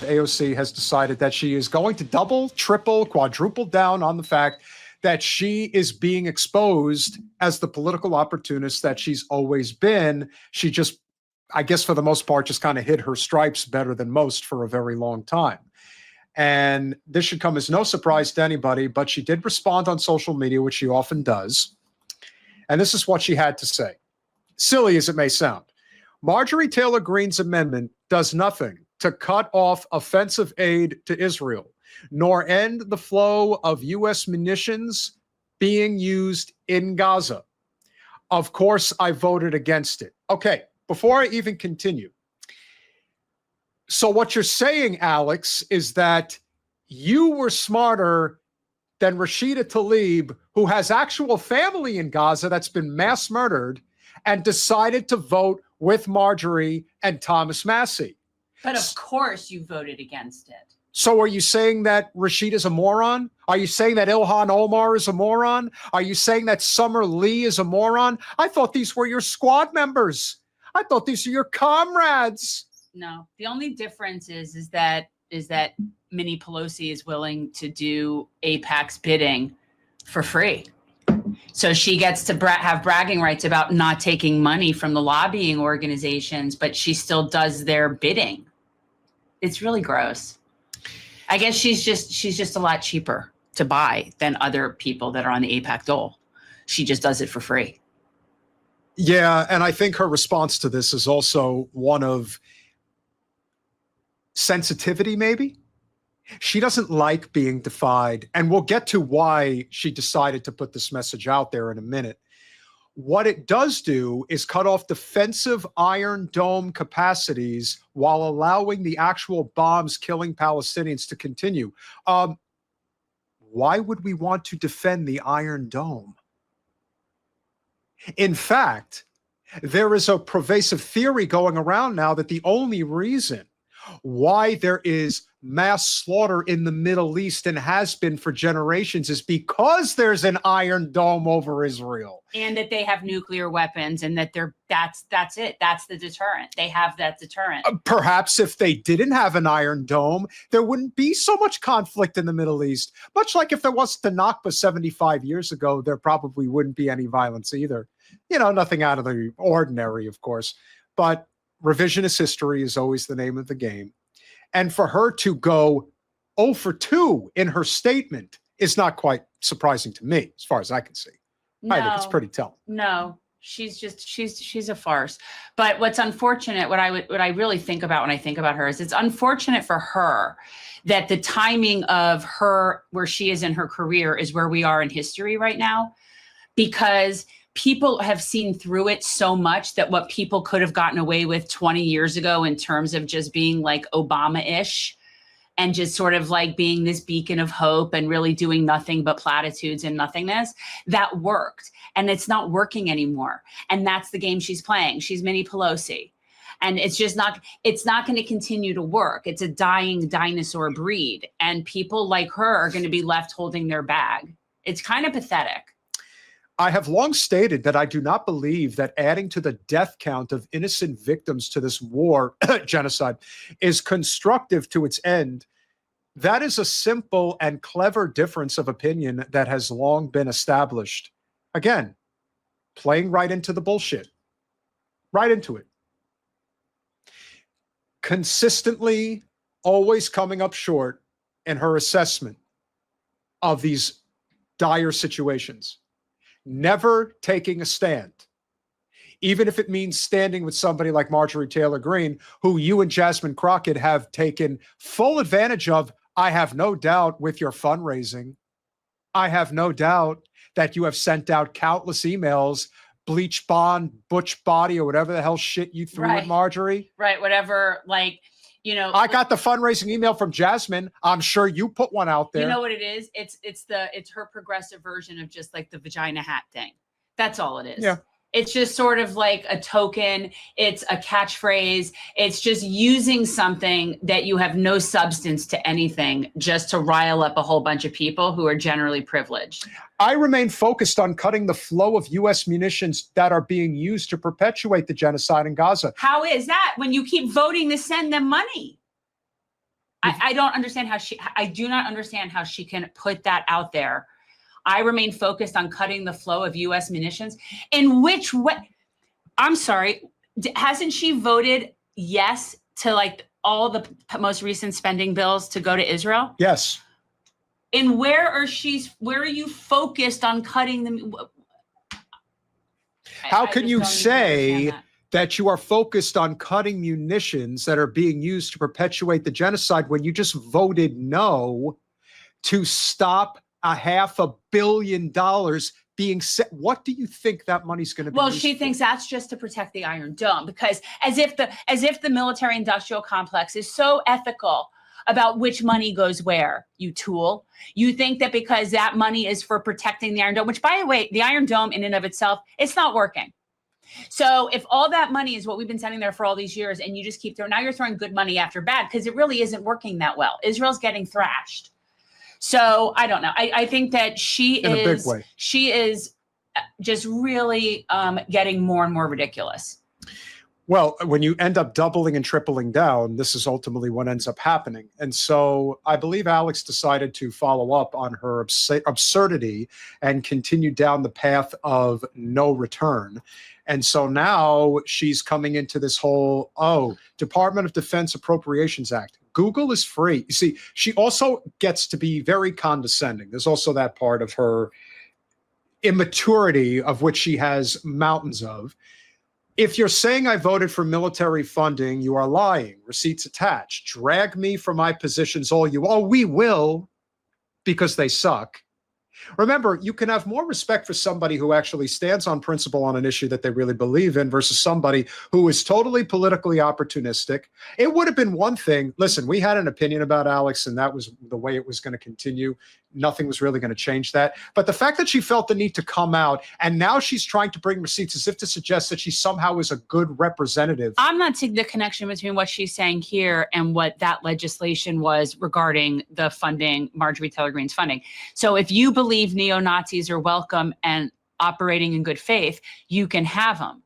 AOC has decided that she is going to double, triple, quadruple down on the fact that she is being exposed as the political opportunist that she's always been. She just, I guess for the most part, just kind of hid her stripes better than most for a very long time. And this should come as no surprise to anybody, but she did respond on social media, which she often does. And this is what she had to say. Silly as it may sound, Marjorie Taylor Greene's amendment does nothing to cut off offensive aid to Israel, nor end the flow of U.S. munitions being used in Gaza. Of course, I voted against it. Okay, before I even continue. So what you're saying, Alex, is that you were smarter than Rashida Tlaib, who has actual family in Gaza that's been mass murdered, and decided to vote with Marjorie and Thomas Massie. But of course you voted against it. So are you saying that Rashida's a moron? Are you saying that Ilhan Omar is a moron? Are you saying that Summer Lee is a moron? I thought these were your squad members. I thought these are your comrades. No, the only difference is that Minnie Pelosi is willing to do AIPAC's bidding for free. So she gets to have bragging rights about not taking money from the lobbying organizations, but she still does their bidding. It's really gross. I guess she's just a lot cheaper to buy than other people that are on the AIPAC dole. She just does it for free. Yeah, and I think her response to this is also one of sensitivity, maybe. She doesn't like being defied, and we'll get to why she decided to put this message out there in a minute. What it does do is cut off defensive Iron Dome capacities while allowing the actual bombs killing Palestinians to continue. Why would we want to defend the Iron Dome? In fact, there is a pervasive theory going around now that the only reason why there is mass slaughter in the Middle East and has been for generations is because there's an Iron Dome over Israel. And that they have nuclear weapons and that that's it. That's the deterrent. They have that deterrent. Perhaps if they didn't have an Iron Dome, there wouldn't be so much conflict in the Middle East. Much like if there was the Nakba 75 years ago, there probably wouldn't be any violence either. You know, nothing out of the ordinary, of course. But revisionist history is always the name of the game. And for her to go 0 for 2 in her statement is not quite surprising to me, as far as I can see. No, I think it's pretty telling. No, she's a farce. But what's unfortunate, what I really think about when I think about her is it's unfortunate for her that the timing of her, where she is in her career, is where we are in history right now, because people have seen through it so much that what people could have gotten away with 20 years ago in terms of just being like Obama-ish and just sort of like being this beacon of hope and really doing nothing but platitudes and nothingness, that worked. And it's not working anymore. And that's the game she's playing. She's Minnie Pelosi. And it's just not, it's not going to continue to work. It's a dying dinosaur breed. And people like her are going to be left holding their bag. It's kind of pathetic. I have long stated that I do not believe that adding to the death count of innocent victims to this war, genocide, is constructive to its end. That is a simple and clever difference of opinion that has long been established. Again, playing right into the bullshit. Right into it. Consistently, always coming up short in her assessment of these dire situations. Never taking a stand, even if it means standing with somebody like Marjorie Taylor Greene, who you and Jasmine Crockett have taken full advantage of, I have no doubt, with your fundraising. I have no doubt that you have sent out countless emails, bleach bond, butch body, or whatever the hell shit you threw at Marjorie. Right, whatever, like, you know, I got the fundraising email from Jasmine. I'm sure you put one out there. You know what it is? It's her progressive version of just like the vagina hat thing. That's all it is. Yeah. It's just sort of like a token. It's a catchphrase. It's just using something that you have no substance to anything just to rile up a whole bunch of people who are generally privileged. I remain focused on cutting the flow of U.S. munitions that are being used to perpetuate the genocide in Gaza. How is that when you keep voting to send them money? I don't understand how I do not understand how she can put that out there. I remain focused on cutting the flow of U.S. munitions. In which way? I'm sorry. Hasn't she voted yes to like all the most recent spending bills to go to Israel? Yes. And where are you focused on cutting them? How can you say that you are focused on cutting munitions that are being used to perpetuate the genocide when you just voted no to stop $500 million being set? What do you think that money's going to be? Well, she thinks that's just to protect the Iron Dome, because as if the military industrial complex is so ethical about which money goes where, you tool. You think that because that money is for protecting the Iron Dome, which, by the way, the Iron Dome in and of itself, it's not working. So if all that money is what we've been sending there for all these years, and you just keep throwing, now you're throwing good money after bad, because it really isn't working that well. Israel's getting thrashed. So I don't know. I think that she is just really getting more and more ridiculous. Well, when you end up doubling and tripling down, this is ultimately what ends up happening. And so I believe Alex decided to follow up on her absurdity and continue down the path of no return. And so now she's coming into this whole, Department of Defense Appropriations Act. Google is free. You see, she also gets to be very condescending. There's also that part of her immaturity of which she has mountains of. If you're saying I voted for military funding, you are lying. Receipts attached. Drag me from my positions all you. Oh, we will, because they suck. Remember, you can have more respect for somebody who actually stands on principle on an issue that they really believe in versus somebody who is totally politically opportunistic. It would have been one thing. Listen, we had an opinion about Alex, and that was the way it was going to continue. Nothing was really going to change that. But the fact that she felt the need to come out, and now she's trying to bring receipts as if to suggest that she somehow is a good representative. I'm not seeing the connection between what she's saying here and what that legislation was regarding the funding, Marjorie Taylor Greene's funding. So if you believe neo-Nazis are welcome and operating in good faith, you can have them.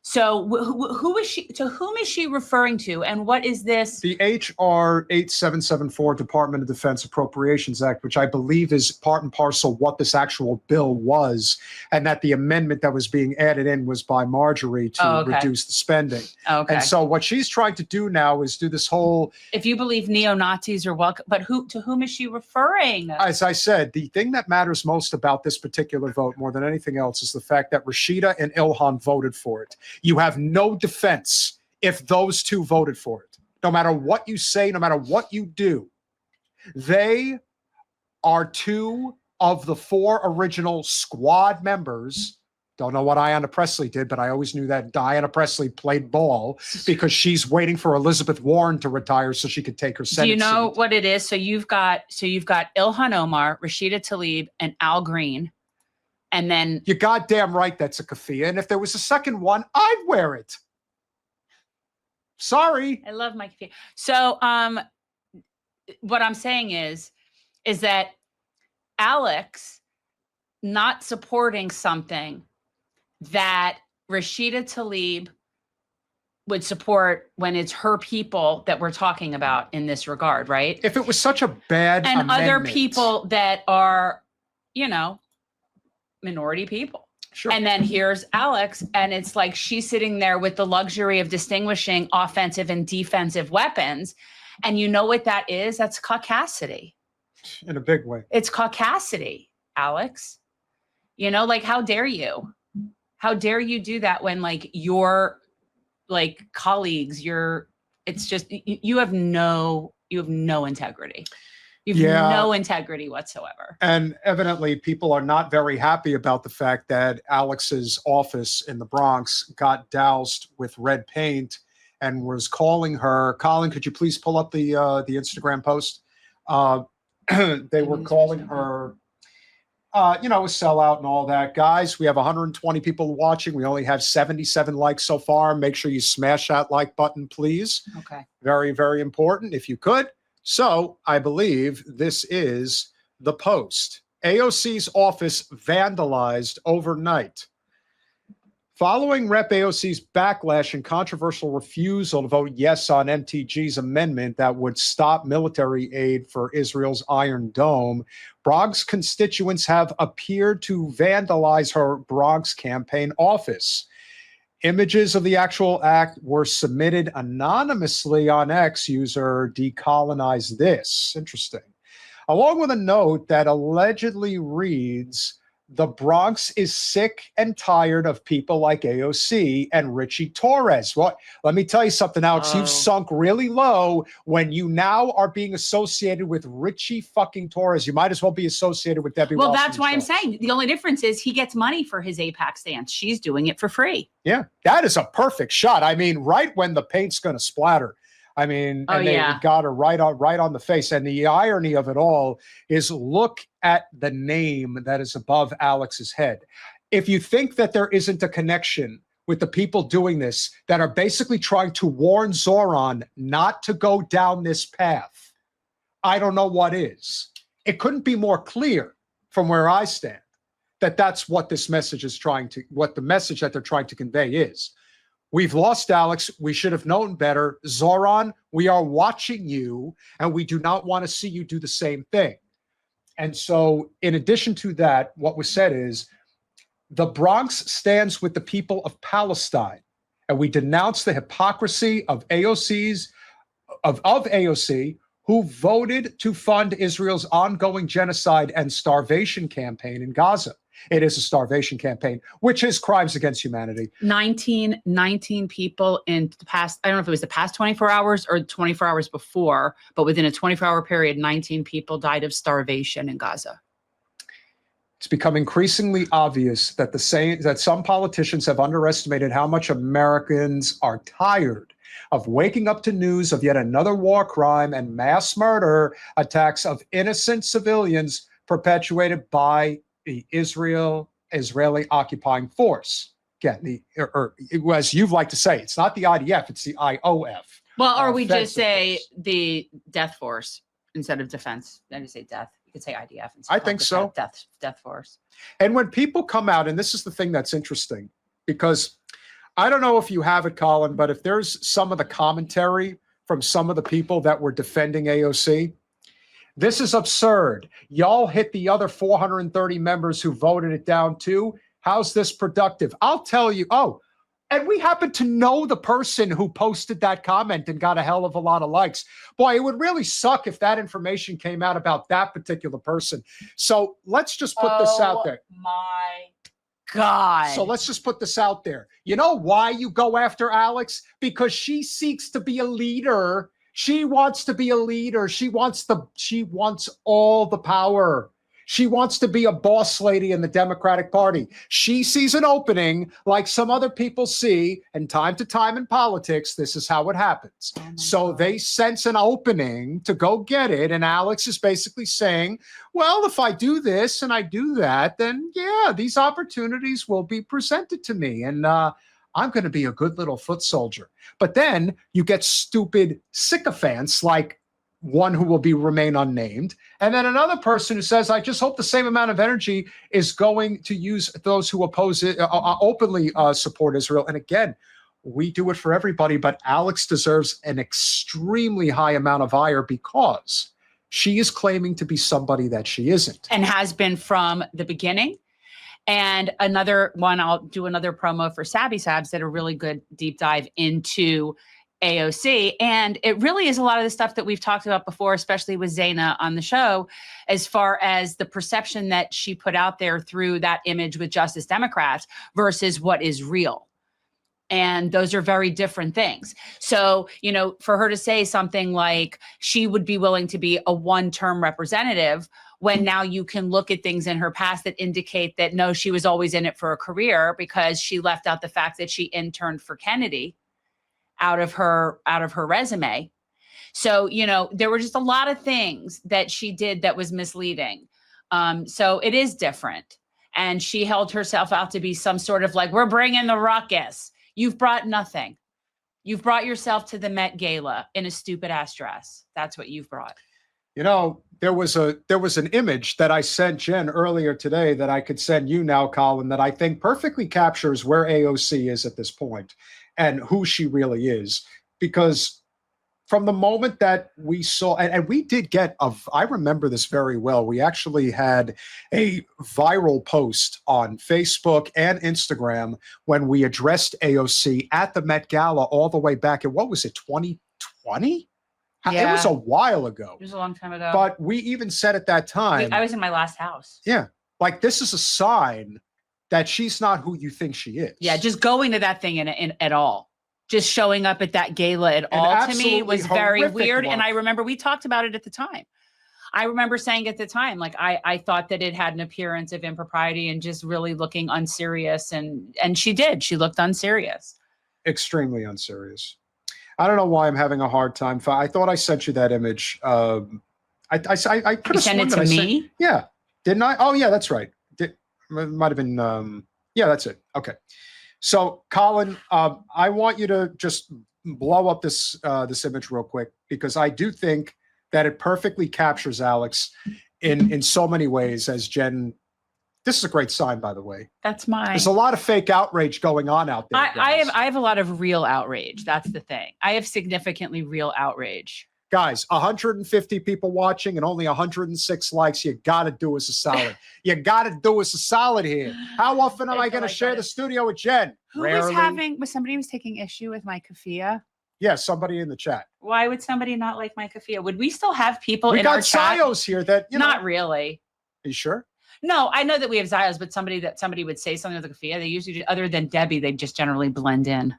So who is she? To whom is she referring to? And what is this? The HR 8774 Department of Defense Appropriations Act, which I believe is part and parcel what this actual bill was, and that the amendment that was being added in was by Marjorie to reduce the spending. Okay. And so what she's trying to do now is do this whole. If you believe neo-Nazis are welcome, but to whom is she referring? As I said, the thing that matters most about this particular vote more than anything else is the fact that Rashida and Ilhan voted for it. You have no defense if those two voted for it. No matter what you say, no matter what you do, they are two of the four original squad members. Don't know what Ayanna Pressley did, but I always knew that Diana Pressley played ball because she's waiting for Elizabeth Warren to retire so she could take her Senate seat. Do you know seat. what it is? So you've got Ilhan Omar, Rashida Tlaib, and Al Green. And then you're goddamn right that's a keffiyeh. And if there was a second one, I'd wear it. Sorry. I love my keffiyeh. So what I'm saying is that Alex not supporting something that Rashida Tlaib would support when it's her people that we're talking about in this regard, right? If it was such a bad and amendment. Other people that are, minority people. Sure. And then here's Alex, and it's like she's sitting there with the luxury of distinguishing offensive and defensive weapons. And you know what that is? That's caucasity. In a big way. It's caucasity, Alex. How dare you? How dare you do that when your colleagues, it's just, you have no integrity. You have no integrity whatsoever. And evidently people are not very happy about the fact that Alex's office in the Bronx got doused with red paint and was calling her. Colin, could you please pull up the Instagram post? They were calling her, a sellout and all that. Guys, we have 120 people watching. We only have 77 likes so far. Make sure you smash that like button, please. Okay. Very, very important if you could. So I believe this is the post. AOC's office vandalized overnight. Following Rep. AOC's backlash and controversial refusal to vote yes on MTG's amendment that would stop military aid for Israel's Iron Dome, Bronx constituents have appeared to vandalize her Bronx campaign office. Images of the actual act were submitted anonymously on X. User Decolonize This. Interesting. Along with a note that allegedly reads, "The Bronx is sick and tired of people like AOC and Richie Torres." Well, let me tell you something, Alex. You've sunk really low when you now are being associated with Richie fucking Torres. You might as well be associated with Debbie. Well, that's why I'm saying the only difference is he gets money for his AIPAC stance. She's doing it for free. Yeah, that is a perfect shot. I mean, right when the paint's going to splatter. I mean, and they got her right on the face. And the irony of it all is, look at the name that is above Alex's head. If you think that there isn't a connection with the people doing this that are basically trying to warn Zoran not to go down this path, I don't know what is. It couldn't be more clear from where I stand that that's what this message is what the message that they're trying to convey is. We've lost Alex. We should have known better. Zoran, we are watching you, and we do not want to see you do the same thing. And so, in addition to that, what was said is, the Bronx stands with the people of Palestine, and we denounce the hypocrisy of AOC, who voted to fund Israel's ongoing genocide and starvation campaign in Gaza. It is a starvation campaign, which is crimes against humanity. 19 people in the past, I don't know if it was the past 24 hours or 24 hours before, but within a 24-hour period, 19 people died of starvation in Gaza. It's become increasingly obvious that some politicians have underestimated how much Americans are tired of waking up to news of yet another war crime and mass murder attacks of innocent civilians perpetuated by the Israeli occupying force. Again, as you'd like to say, it's not the IDF, it's the IOF. Well, or we just say the death force instead of defense. Then you say death. You could say IDF. I think so. Death force. And when people come out, and this is the thing that's interesting, because I don't know if you have it, Colin, but if there's some of the commentary from some of the people that were defending AOC, this is absurd. Y'all hit the other 430 members who voted it down too. How's this productive? I'll tell you. Oh, and we happen to know the person who posted that comment and got a hell of a lot of likes. Boy, it would really suck if that information came out about that particular person. So let's just put this out there. My God. So let's just put this out there. You know why you go after Alex? Because she seeks to be a leader. She wants to be a leader. She wants all the power. She wants to be a boss lady in the Democratic Party. She sees an opening like some other people see, and time to time in politics, this is how it happens. So they sense an opening to go get it, and Alex is basically saying, well, if I do this and I do that, then yeah, these opportunities will be presented to me, and I'm going to be a good little foot soldier. But then you get stupid sycophants like one who will remain unnamed, and then another person who says, I just hope the same amount of energy is going to use those who oppose it, openly support Israel. And again, we do it for everybody, but Alex deserves an extremely high amount of ire because she is claiming to be somebody that she isn't. And has been from the beginning. And another one, I'll do another promo for Sabby Sabs that a really good deep dive into AOC. And it really is a lot of the stuff that we've talked about before, especially with Zaina on the show, as far as the perception that she put out there through that image with Justice Democrats versus what is real. And those are very different things. So, you know, for her to say something like she would be willing to be a one-term representative when now you can look at things in her past that indicate that, no, she was always in it for a career because she left out the fact that she interned for Kennedy out of her resume. So, you know, there were just a lot of things that she did that was misleading. So it is different. And she held herself out to be some sort of like, we're bringing the ruckus. You've brought nothing. You've brought yourself to the Met Gala in a stupid ass dress. That's what you've brought. You know, there was an image that I sent Jen earlier today that I could send you now, Colin, that I think perfectly captures where AOC is at this point and who she really is. Because from the moment that we saw, and we did get I remember this very well. We actually had a viral post on Facebook and Instagram when we addressed AOC at the Met Gala all the way back in, what was it, 2020? Yeah. It was a while ago. It was a long time ago. But we even said at that time, I was in my last house. yeah, like this is a sign that she's not who you think she is. Yeah, just going to that thing in at all. Just showing up at that gala at all to me was very weird. And I remember we talked about it at the time. I remember saying at the time, like, I thought that it had an appearance of impropriety and just really looking unserious. And she did. She looked unserious. Extremely unserious. I don't know why I'm having a hard time. I thought I sent you that image. I could have sent it to me. Yeah, didn't I? Oh yeah, that's right. It might have been. Yeah, that's it. Okay. So, Colin, I want you to just blow up this image real quick, because I do think that it perfectly captures Alex in so many ways. As Jen, this is a great sign, by the way. That's mine. There's a lot of fake outrage going on out there. I have a lot of real outrage. That's the thing. I have significantly real outrage. Guys, 150 people watching and only 106 likes. You got to do us a solid. You got to do us a solid here. How often am I going to share the studio with Jen? Rarely. Somebody was taking issue with my keffiyeh? Yeah, somebody in the chat. Why would somebody not like my keffiyeh? Would we still have people in our chat? We got Sios here that, Not really. Are you sure? No, I know that we have Zios, but somebody would say something with the keffiyeh. They usually, other than Debbie, they just generally blend in.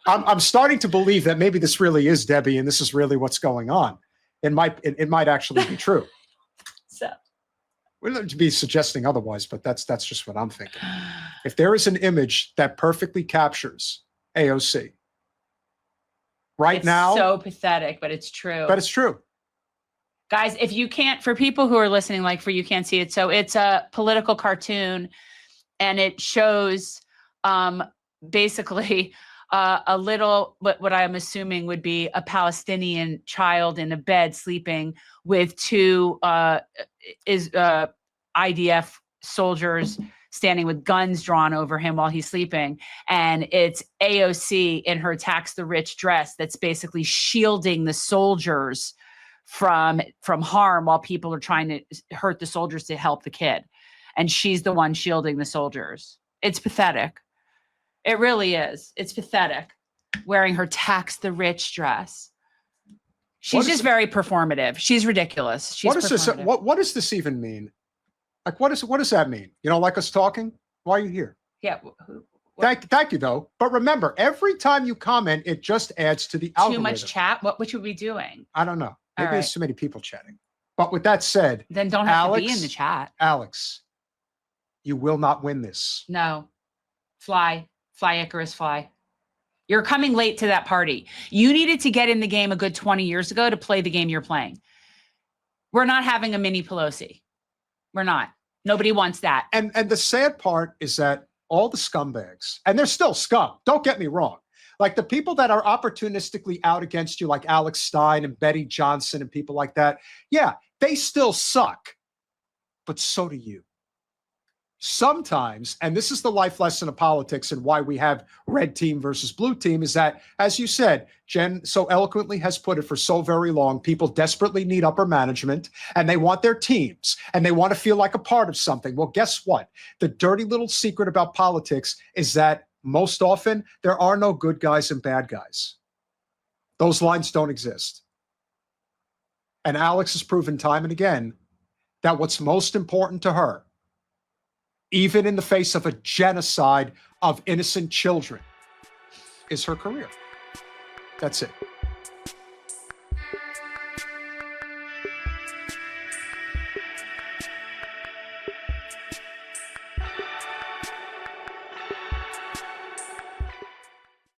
I'm starting to believe that maybe this really is Debbie, and this is really what's going on. It might actually be true. So we don't to be suggesting otherwise, but that's just what I'm thinking. If there is an image that perfectly captures AOC right now, so pathetic, but it's true. But it's true. Guys, if you can't, for people who are listening, you can't see it. So it's a political cartoon, and it shows basically a little, what I'm assuming would be a Palestinian child in a bed sleeping with two IDF soldiers standing with guns drawn over him while he's sleeping. And it's AOC in her tax the rich dress that's basically shielding the soldiers from harm while people are trying to hurt the soldiers to help the kid. And she's the one shielding the soldiers. It's pathetic. It really is. It's pathetic. Wearing her tax the rich dress. She's just very performative. She's ridiculous. She's what is this? What does this even mean? Like, what does that mean? You don't like us talking? Why are you here? Yeah. Thank you, though. But remember, every time you comment, it just adds to the algorithm. Too much chat? What should we be doing? I don't know. Maybe there's too many people chatting. But with that said, then don't have to be in the chat. Alex, you will not win this. No. Fly, Icarus, fly. You're coming late to that party. You needed to get in the game a good 20 years ago to play the game you're playing. We're not having a mini Pelosi. We're not. Nobody wants that. And the sad part is that all the scumbags, and they're still scum, don't get me wrong. Like the people that are opportunistically out against you, like Alex Stein and Betty Johnson and people like that, yeah, they still suck. But so do you. Sometimes, and this is the life lesson of politics and why we have red team versus blue team, is that, as you said, Jen so eloquently has put it for so very long, people desperately need upper management and they want their teams and they want to feel like a part of something. Well, guess what? The dirty little secret about politics is that most often there are no good guys and bad guys. Those lines don't exist. And Alex has proven time and again that what's most important to her, even in the face of a genocide of innocent children, is her career. That's it.